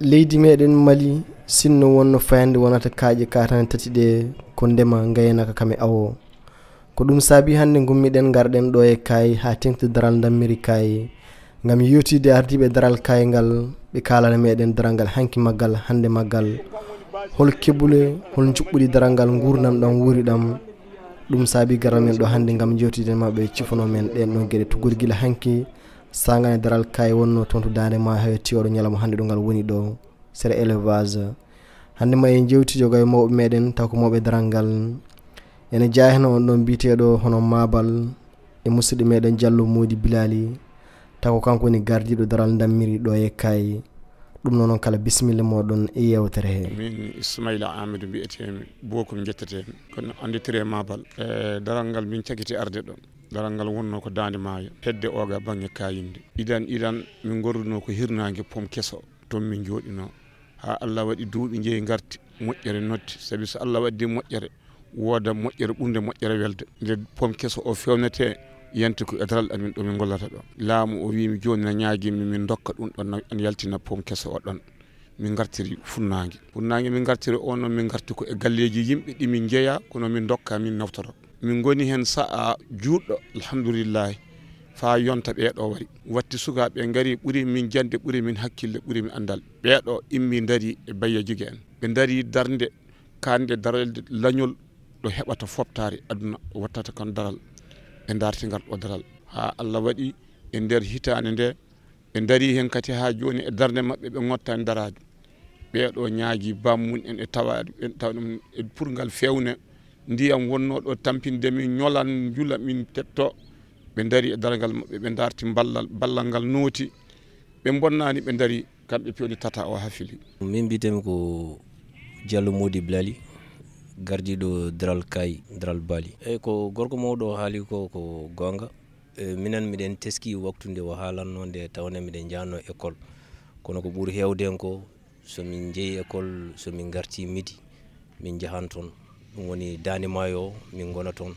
leydi meɗen Mali sinno wonno fayande wonata kaaje katane tati ɗe ko ndema gaynaka kame awo ko ɗum saabi hande gummiɗen garɗen ɗo e Kaay ha tengti daral dammiri Kaay ngam yewtide ardiɓe daral Kaay ngal ɓe kalana meɗen daral ngal hanki maggal hande maggal hol kebule hol juɓɓudi daral ngal gurdam ɗam wuri ɗam ɗum saabi garal men ɗo hande ngam jewtide mabɓe cifono men ɗen ɗon gueɗe tuggol gila hanki sangane daral Kaay wonno toon to dande ma hetti oɗo ñalama hande ɗo ngal woni ɗo sere élevage hande ma en jewti jogo e mawɓe meɗen taw ko mawɓe daral ngal ene jahino on ɗon biteɗo hono mabal e musidɗo meɗen Diallo Modi Bilali taw ko kanko woni gardiɗo daral dammiri ɗo e Kaay ɗum noon kala bisimilla moɗon e yewtere he min Ismaila Amadou mbiyetemi bokum jettetemi kono anditire mabal daral ngal min cakiti arde ɗo daral ngal wonno ko dande maayo hedde oga banggue kayinde idan min gorruno ko hirnangue pom kesso toon min jooɗino ha Allah waɗi duuɓi jeeyi garti moƴƴere notti saabi so Allah waddi moƴƴere woda moƴƴere ɓurde moƴƴere welde nde pom kesso o fewnete yante ko e daral amin ɗo min gollata ɗo laamu o wimi joni na ñaaguimi min dokka ɗum ɗon an yaltina pom kesso o ɗon min gartiri funnague min gartiri o noon min garti ko e galleji yimɓe ɗi min jeeya kono min dokka min naftoro min goni hen sa'a juɗɗo alhamdulillahi fa yonta ɓeeɗo wari watti sukaɓe gaari ɓuuri min jande ɓuuri min hakkille ɓuuri min andal ɓeeɗo immi daari e bayya jigui en ɓe daari darde kande darelde lañol ɗo heɓata foftare aduna wattata kan daral ɓe darti ngal ɗo daral ha Allah waɗi e nder hitande nde ɓe daari hen kati ha joni e darde mabɓe ɓe gottani darade ɓeeɗo ñaagui bammun en e tawade en taw ɗum e pour ngal fewne ndiyam wonno ɗo tampinde min ñolan jula min tetto ɓe daari e dargal mabɓe ɓe darti ballal ngal nooti ɓe bonnani ɓe daari kamɓe pewni tata o ha fili min mbitemi ko Diallo Modi Bilali gardiɗo daral Kaay daral Bali eyyi ko gorko mawɗo haali ko gonga minen miɗen teski waktude o haalanno nde tawne miɗen jahno école kono ko ɓuuri hewde en ko somin jeeyi école somin garti midi min jahan toon ɗum woni dande maayo o min gona toon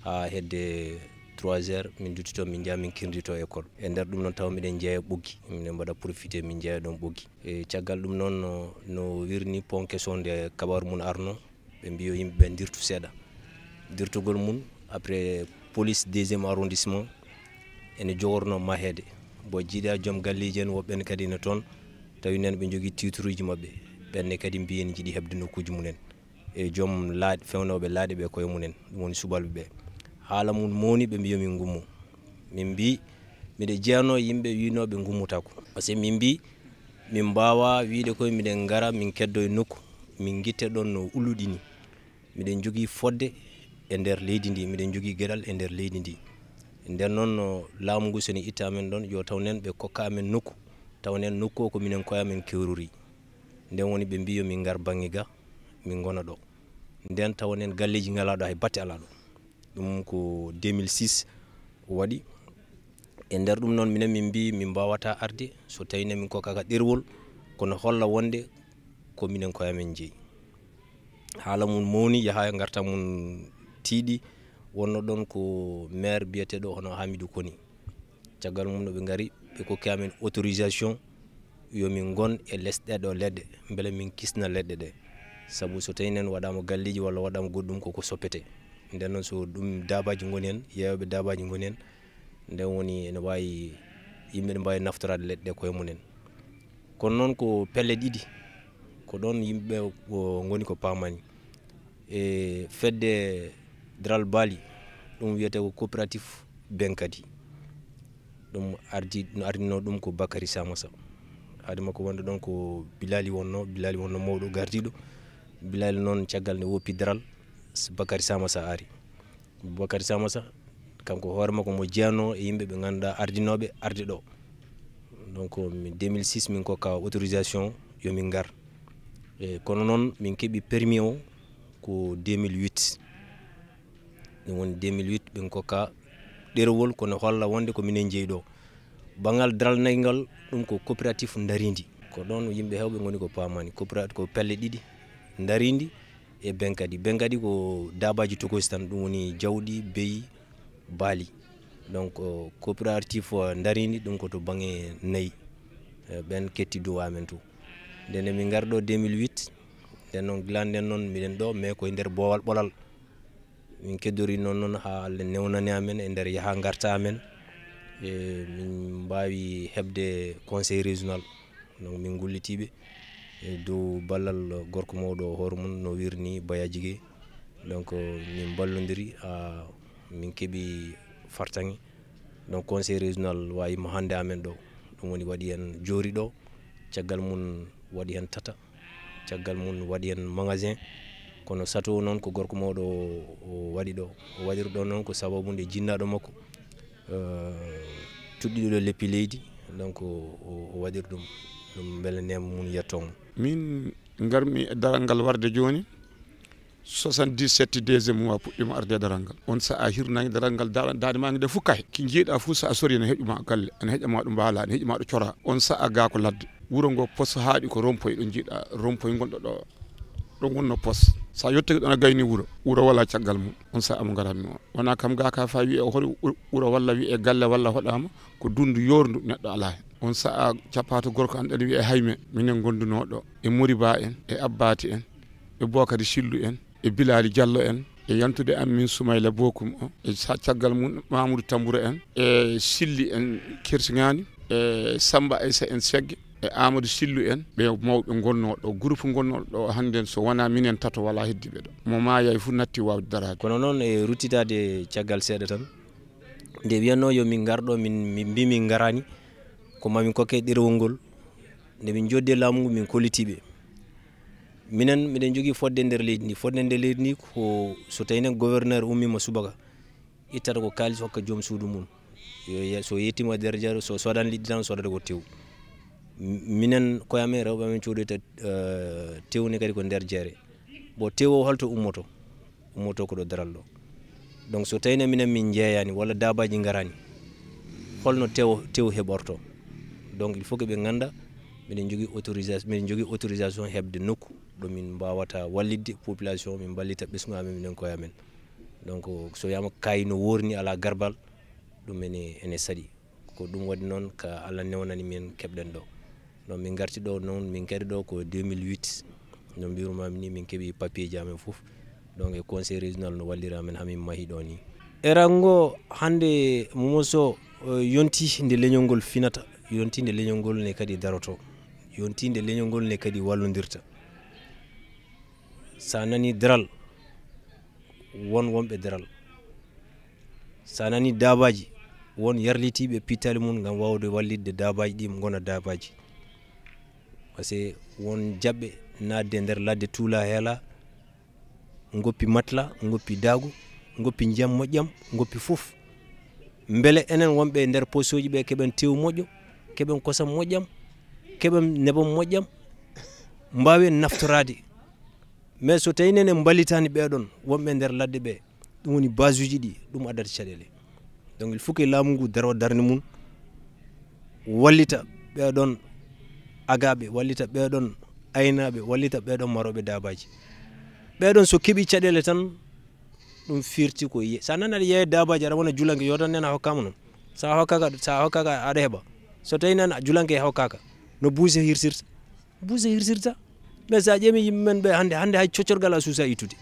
ha hedde 3 heures min dutti toon min jaa min kirdito école e nder ɗum noon taw miɗen jeeya ɓoggi minen mbaɗa profité min jeeya ɗon ɓoggi e caggal ɗum noon no wirni pon kesso nde kabaru mum arno ɓe mbiyo yimɓeɓe dirtu seeɗa dirtugol mum après police 2e arrondissement ene jogorno mahede bo jiiɗa joom galleji en woɓɓen kadi ne toon tawi nen ɓe jogui titre uji mabɓe ɓenne kadi mbiyen jiiɗi hebde nokkuji mumen e joom laaɗe fewnoɓe laaɗe ɓe koye mumen ɗum woni subalɓe ɓe haala mum mowni ɓe mbiyo min gummo min mbi miɗe jeeyano yimɓe winoɓe gummutako par ce que min mbi min mbawa wiide koye miɗen gara min keddo e nokku min guitte ɗon no uluɗi ni miɗen jogui fodde e nder leydi ndi miɗen jogui gueɗal e nder leydi ndi nden noon no laamu ngu soni itta men ɗon yo taw nen ɓe kokka amen nokku taw nen nokku o ko minen koye amen kewruri nden woni ɓe mbiyo min gar banggue ga min gona ɗo nden taw nen galleji ngalaɗo hay batte ala ɗo ɗum ko 2006 waɗi e nder ɗum noon minen min mbi min mbawata arde so tawine min kokkaka ɗerwol kono holla wonde ko minen koye amen jeeyi haala mum mowni yaha garta mum tiiɗi wonno ɗon ko maire biyeteɗo hono Hamidou Koni caggal mum no ɓe gari ɓe kokki amen autorisation yomin gon e lesɗeɗo leɗɗe beele min kisna leɗɗe ɗe saabu so tawi nen waɗama galleji walla waɗama goɗɗum koko soppete nden noon so ɗum dabaji goni hen yeyoɓe dabaji goni hen nden woni ene wawi yimɓe ne mbawi naftorade leɗɗe ɗe koye mumen kono noon ko pelle ɗiɗi ko ɗon yimɓeɓe goni ko pamani e fedde daral Bali ɗum wiyete ko coopérative benkadi ɗum ardino ɗum ko Bakary Samassa haade makko wonde ɗon ko Bilali wonno mawɗo gardiɗo Bilali noon caggal nde woppi daral Bakary Samassa ari Bakary Samassa kanko hoore makko mo jeeyano e yimɓe ɓe ganduɗa ardinoɓe arde ɗo donc 2006 min kokka autorisation yomin gar e kono noon min keeɓi permis o ko 2008 ɗum woni 2008 ɓen kokka ɗerewol kono holla wonde ko minen jeeyi ɗo bangal daral nayyi ngal ɗum ko coopérative daridi ko ɗon yimɓe hewɓe goni ko pamani coopérative ko pelle ɗiɗi daridi e benkadi ko dabaji tokosi tan ɗum woni jawɗi beyi baali donc coopérative daridi ɗum ko to banggue nayyi ɓen ketti dow amen to nden min garɗo 2008 nden noon gila nden noon miɗen ɗo mais koye nder boowal ɓolal min keddori noon ha Allah newnani amen e nder yaha garta amen e min mbawi hebde conseil régional donc min gullitiɓe e dow ballal gorko mawɗo hoore mum no wirni Bayadjigué donc min ballodiri min keeɓi fartangi donc conseil régional wayima hande amen ɗo ɗum woni waɗi hen joori ɗo caggal mum waɗi hen tata caggal mum waɗi hen magasin kono sato noon ko gorko mawɗo o waɗi ɗo o waɗiri ɗo noon ko sababu nde jinnaɗo makko tuɗɗiɗo leppi leydi donc o waɗiri ɗum beele nema mum yettomo min garmi e daral ngal warde joni 77 deuxiéme mois puɗɗima arde daral ngal on saaha hirnaki daral ngal dade ma nde fukkahe ki jiiɗa fuu sa sori ene heƴuma galle ene heƴama ɗo mbaala ene heƴuma ɗo cora on saaha ga ko ladde wuro ngo poste haaɗi ko rompoye ɗo jiiɗa rompoye gonɗo ɗo gonno poste sa yettaki ɗon a gayni wuro wala caggal mum on saaha mo garatmi o wona kam ga ka fa wi e hoto wuro walla wi e galle walla hoɗama ko dundu yorndu neɗɗo ala hen on saaha cappato gorko an ɗaɗa wi e hayme minen gonduno ɗo e Moriba en e Abbati en e Bokari Sillu en e Bilali Diallo en e yantude am min Soumaïla Bokum o e caggal mum Mamoudou Tamboura en e Silli en Kersigani e Samba Aissa en Segge e Amadou Sillu en ɓe mawɓe gonno ɗo groupe gonno ɗo hande so wona minen tato wala heddiɓe ɗo mo maya fu natti wawde darade kono noon e ruttitade caggal seeɗa tan nde wiyanno yo min garɗo min mbi min garani ko mamin kokke ɗerewol ngol nde min joddi laamu ngu min kollitiɓe minen miɗen jogui fodde nder leydi ndi fodde nder leydi ndi ko so tawi nen gouverneur ummima subaka ittata ko kalis hokka joom suudu mum so yettima nder jaro so sodan liɗɗi tan sodata ko tew minen koyamen rewɓe amen codoyta tewne kadi ko nder jeere bo tew o holto ummoto ko ɗo daral ɗo donc so tawine minen min jeeyani walla dabaji garani holno tew heɓorto donc il faut que ɓe ganda miɗen jogui autorisation hebde nokku ɗo min mbawata wallidde population min ballita ɓesgu amen minen koyamen donc so wiyama Kaay no worni ala garbal ɗum ene saɗi ko ɗum waɗi noon ka Allah newnani min keɓɗen ɗo donc min garti ɗo noon min kadi ɗo ko 2008 no mbirumami ni min keeɓi papier ji amen foof donc e conseil régional no wallira amen hamin mahi ɗo ni erango hande momoso yonti nde leñol ngol finata yonti nde leñol ngol ne kadi daroto yonti nde leñol ngol ne kadi wallodirta sa nani daral wonɓe daral sa nani dabaji won yarlitiɓe pittali mum gam wawde wallidde dabaji ɗi gona dabaji par ce que won jabɓe nadde nder ladde tuula heela goppi matla goppi dagu goppi ndiyam moƴƴam goppi foof beele enen wonɓe nder poste uji ɓe keɓen tew moƴƴo keɓen kosam moƴƴam keɓen nebam moƴƴam mbawen naftorade mais so tawi nene ballitani ɓeɗon wonɓe nder ladde ɓe ɗum woni base uji ɗi ɗum addata caɗele donc il faut que laamu ngu daro darde mum wallita ɓeɗon agaɓe wallita ɓeɗon aynaɓe wallita ɓeɗon maroɓe dabaji ɓeɗon so keeɓi caɗele tan ɗum firti ko sa nani aɗa yeeya dabaji aɗa wona julanke yo tan nen a hokkama noon sa hokkaka aɗa heeɓa so tawi nan julanke hokkaka no buuse hirsirta mais sa ƴeemi yimɓe men ɓe hande hay coccorgal a suusa ittude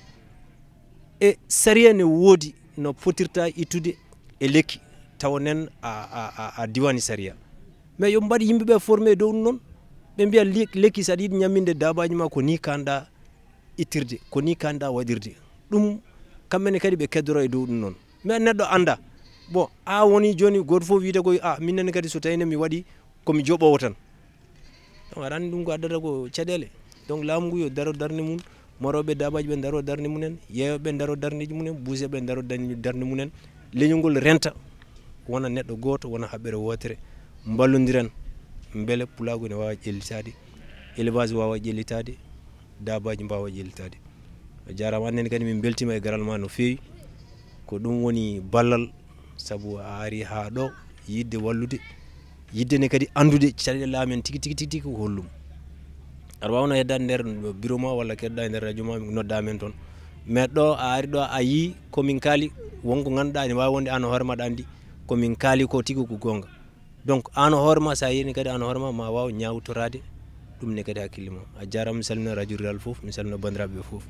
e sariya ne woodi no fotirta ittude e lekki taw nen a diwani sariya mais yo mbaɗi yimɓe ɓe formé dow ɗum noon ɓe mbiya lekki saɗa yiɗi ñamminde dabaji ma ko ni kanɗa ittirde ko ni kanɗa waɗirde ɗum kamɓene kadi ɓe keddoro e dow ɗum noon mais neɗɗo anda bon a woni joni goto fof wiide koy minnene kadi so tawine mi waɗi komi joɓowo tan donc aɗa andi ɗum ko addata ko caɗele donc laamu ngu yo daro darde mum maroɓe dabaji ɓe daro darde mumen yeeyoɓe daro dardeji mumen buuseɓe daro darde mumen leñol ngol renta wona neɗɗo goto wona haɓɓere wotere ballodiren beele pulago ne wawa ƴellitade élevage wawa ƴellitade dabaji mbawa ƴellitade jarama annene kadi min beltima e garal ma no fewi ko ɗum woni ballal saabu a ari ha ɗo yidde wallude yidde ne kadi andude caɗele amen tigi ko hollum aɗa wawno heddade nder bureau ma walla kedɗa nder radio ma nodda men toon mais ɗo a ari ɗo a yi komin kaali wonko ganduɗa ne wawi wonde an hoore maɗa andi komin kaali ko tigi ko gonga donc an hoore ma sa yini kadi an hoore ma waw ñawtorade ɗum ne kadi hakkille ma a jarama mi salmina radio rural fof mi salmina bandiraɓe fof